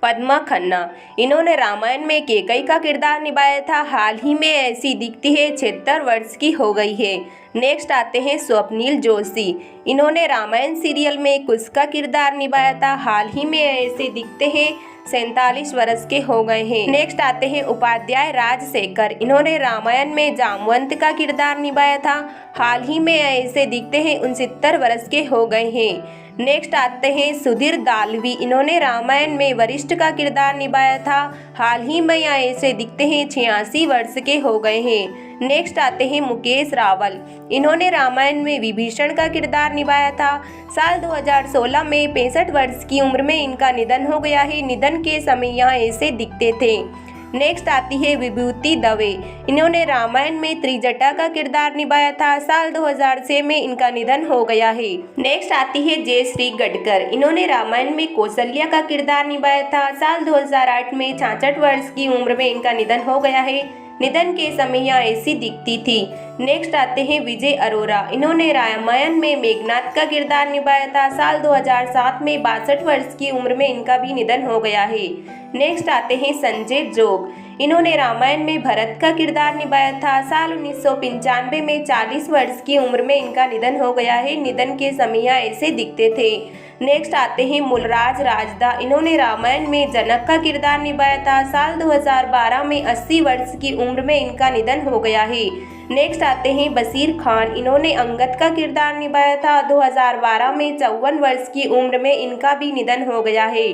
पद्मा खन्ना, इन्होंने रामायण में केकई का किरदार निभाया था। हाल ही में ऐसी दिखती है, 76 वर्ष की हो गई है। नेक्स्ट आते हैं स्वप्निल जोशी, इन्होंने रामायण सीरियल में कुश का किरदार निभाया था। हाल ही में ऐसे दिखते हैं, 47 वर्ष के हो गए हैं। नेक्स्ट आते हैं उपाध्याय राजशेखर, इन्होंने रामायण में जामवंत का किरदार निभाया था। हाल ही में ऐसे दिखते हैं, 69 वर्ष के हो गए हैं। नेक्स्ट आते हैं सुधीर दालवी, इन्होंने रामायण में वरिष्ठ का किरदार निभाया था। हाल ही में ऐसे दिखते हैं, 86 वर्ष के हो गए हैं। नेक्स्ट आते हैं मुकेश रावल, इन्होंने रामायण में विभीषण का किरदार निभाया था। साल 2016 में 65 वर्ष की उम्र में इनका निधन हो गया है। निधन के समय यहाँ ऐसे दिखते थे। नेक्स्ट आती है विभूति दवे, इन्होंने रामायण में त्रिजटा का किरदार निभाया था। साल 2006 में इनका निधन हो गया है। नेक्स्ट आती है जयश्री गडकर, इन्होंने रामायण में कौशल्या का किरदार निभाया था। साल 2008 में 66 वर्ष की उम्र में इनका निधन हो गया है। निधन के समय यह ऐसी दिखती थी। नेक्स्ट आते हैं विजय अरोरा, इन्होंने रामायण में मेघनाथ का किरदार निभाया था। साल 2007 में 62 वर्ष की उम्र में इनका भी निधन हो गया है। नेक्स्ट आते हैं संजय जोग, इन्होंने रामायण में भरत का किरदार निभाया था। साल 1995 में 40 वर्ष की उम्र में इनका निधन हो गया है। निधन के समय यह ऐसे दिखते थे। नेक्स्ट आते हैं मूलराज राजदा, इन्होंने रामायण में जनक का किरदार निभाया था। साल 2012 में 80 वर्ष की उम्र में इनका निधन हो गया है। नेक्स्ट आते हैं बशीर खान, इन्होंने अंगद का किरदार निभाया था। 2012 में 54 वर्ष की उम्र में इनका भी निधन हो गया है।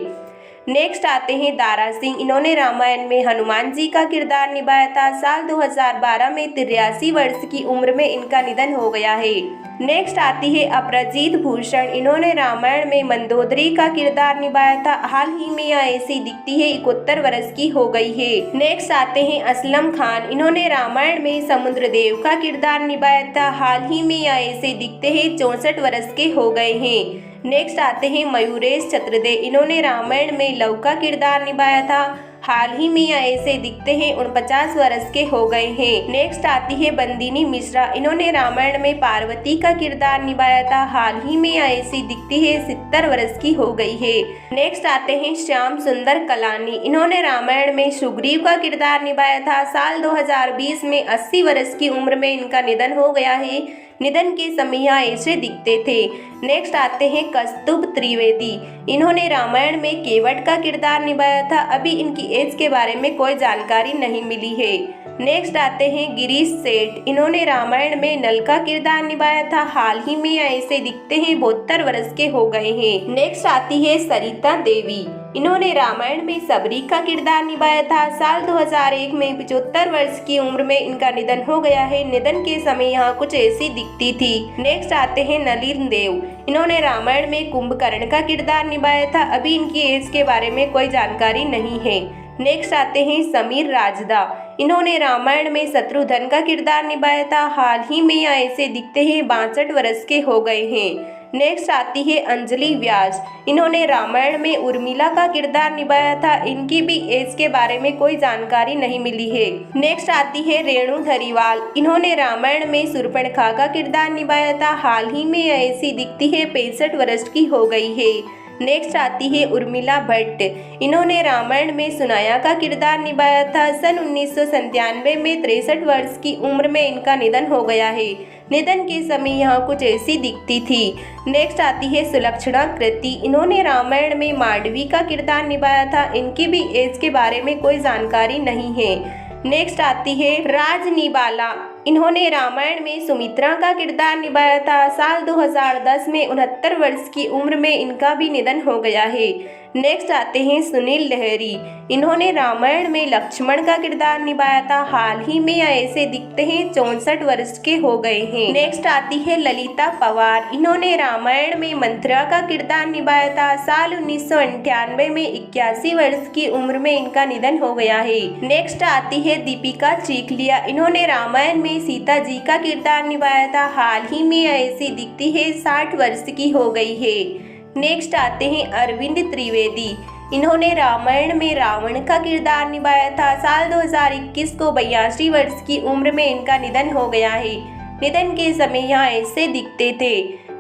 नेक्स्ट आते हैं दारा सिंह, इन्होंने रामायण में हनुमान जी का किरदार निभाया था। साल 2012 में 83 वर्ष की उम्र में इनका निधन हो गया है। नेक्स्ट आती है अपराजित भूषण, इन्होंने रामायण में मंदोदरी का किरदार निभाया था। हाल ही में यह ऐसी दिखती है, 71 वर्ष की हो गई है। नेक्स्ट आते हैं असलम खान, इन्होंने रामायण में समुद्रदेव का किरदार निभाया था। हाल ही में यह ऐसे दिखते हैं, 64 वर्ष के हो गए हैं। नेक्स्ट आते हैं मयूरेश चतुर्दे, इन्होंने रामायण में लव का किरदार निभाया था। हाल ही में यह ऐसे दिखते हैं, 49 वर्ष के हो गए हैं। नेक्स्ट आती है बंदिनी मिश्रा, इन्होंने रामायण में पार्वती का किरदार निभाया था। हाल ही में यह ऐसी दिखती है, 70 वर्ष की हो गई है। नेक्स्ट आते हैं श्याम सुंदर कलानी, इन्होंने रामायण में सुग्रीव का किरदार निभाया था। साल 2020 में 80 वर्ष की उम्र में इनका निधन हो गया है। निधन के समय यह ऐसे दिखते थे। नेक्स्ट आते हैं कस्तुभ त्रिवेदी, इन्होंने रामायण में केवट का किरदार निभाया था। अभी इनकी एज के बारे में कोई जानकारी नहीं मिली है। नेक्स्ट आते हैं गिरीश सेठ, इन्होंने रामायण में नल का किरदार निभाया था। हाल ही में ऐसे दिखते हैं, 72 वर्ष के हो गए हैं। नेक्स्ट आती है सरिता देवी, इन्होंने रामायण में सबरी का किरदार निभाया था। साल 2001 में 75 वर्ष की उम्र में इनका निधन हो गया है। निधन के समय यहाँ कुछ ऐसी दिखती थी। नेक्स्ट आते हैं नलिन देव, इन्होंने रामायण में कुंभकर्ण का किरदार निभाया था। अभी इनकी एज के बारे में कोई जानकारी नहीं है। नेक्स्ट आते हैं समीर राजदा, इन्होंने रामायण में शत्रुघ्न का किरदार निभाया था। हाल ही में यह ऐसे दिखते हैं, 62 वर्ष के हो गए हैं। नेक्स्ट आती है अंजलि व्यास, इन्होंने रामायण में उर्मिला का किरदार निभाया था। इनकी भी एज के बारे में कोई जानकारी नहीं मिली है। नेक्स्ट आती है रेणु धरीवाल, इन्होंने रामायण में शूर्पणखा का किरदार निभाया था। हाल ही में ऐसी दिखती है, 65 वर्ष की हो गई है। नेक्स्ट आती है उर्मिला भट्ट, इन्होंने रामायण में सुनाया का किरदार निभाया था। सन 1997 में 63 वर्ष की उम्र में इनका निधन हो गया है। निधन के समय यहाँ कुछ ऐसी दिखती थी। नेक्स्ट आती है सुलक्षणा कृति, इन्होंने रामायण में मांडवी का किरदार निभाया था। इनकी भी एज के बारे में कोई जानकारी नहीं है। नेक्स्ट आती है राजनिबाला, इन्होंने रामायण में सुमित्रा का किरदार निभाया था। साल 2010 में 69 वर्ष की उम्र में इनका भी निधन हो गया है। नेक्स्ट आते हैं सुनील लहरी, इन्होंने रामायण में लक्ष्मण का किरदार निभाया था। हाल ही में ऐसे दिखते हैं, 64 वर्ष के हो गए हैं। नेक्स्ट आती है ललिता पवार, इन्होंने रामायण में मंथरा का किरदार निभाया था। साल 1998 में 81 वर्ष की उम्र में इनका निधन हो गया है। नेक्स्ट आती है दीपिका चिखलिया, इन्होंने रामायण में सीता जी का किरदार निभाया था। हाल ही में ऐसी दिखती है, 60 वर्ष की हो गई है। नेक्स्ट आते हैं अरविंद त्रिवेदी, इन्होंने रामायण में रावण का किरदार निभाया था। साल 2021 को 82 वर्ष की उम्र में इनका निधन हो गया है। निधन के समय यहाँ ऐसे दिखते थे।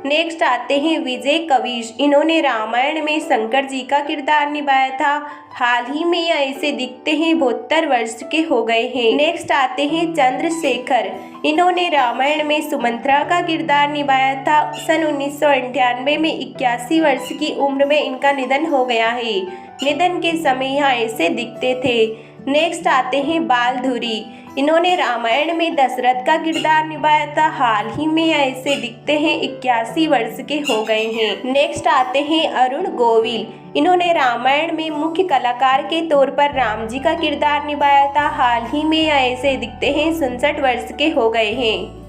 नेक्स्ट आते हैं विजय कविश। इन्होंने रामायण में शंकर जी का किरदार निभाया था। हाल ही में ऐसे दिखते हैं 72 वर्ष के हो गए हैं। नेक्स्ट आते हैं चंद्रशेखर। इन्होंने रामायण में सुमंत्रा का किरदार निभाया था। सन 1998 में 81 वर्ष की उम्र में इनका निधन हो गया है। निधन के समय यहाँ ऐसे दिखते थे। नेक्स्ट आते हैं बालधुरी। इन्होंने रामायण में दशरथ का किरदार निभाया था। हाल ही में ऐसे दिखते हैं 81 वर्ष के हो गए हैं। नेक्स्ट आते हैं अरुण गोविल। इन्होंने रामायण में मुख्य कलाकार के तौर पर राम जी का किरदार निभाया था। हाल ही में ऐसे दिखते हैं 67 वर्ष के हो गए हैं।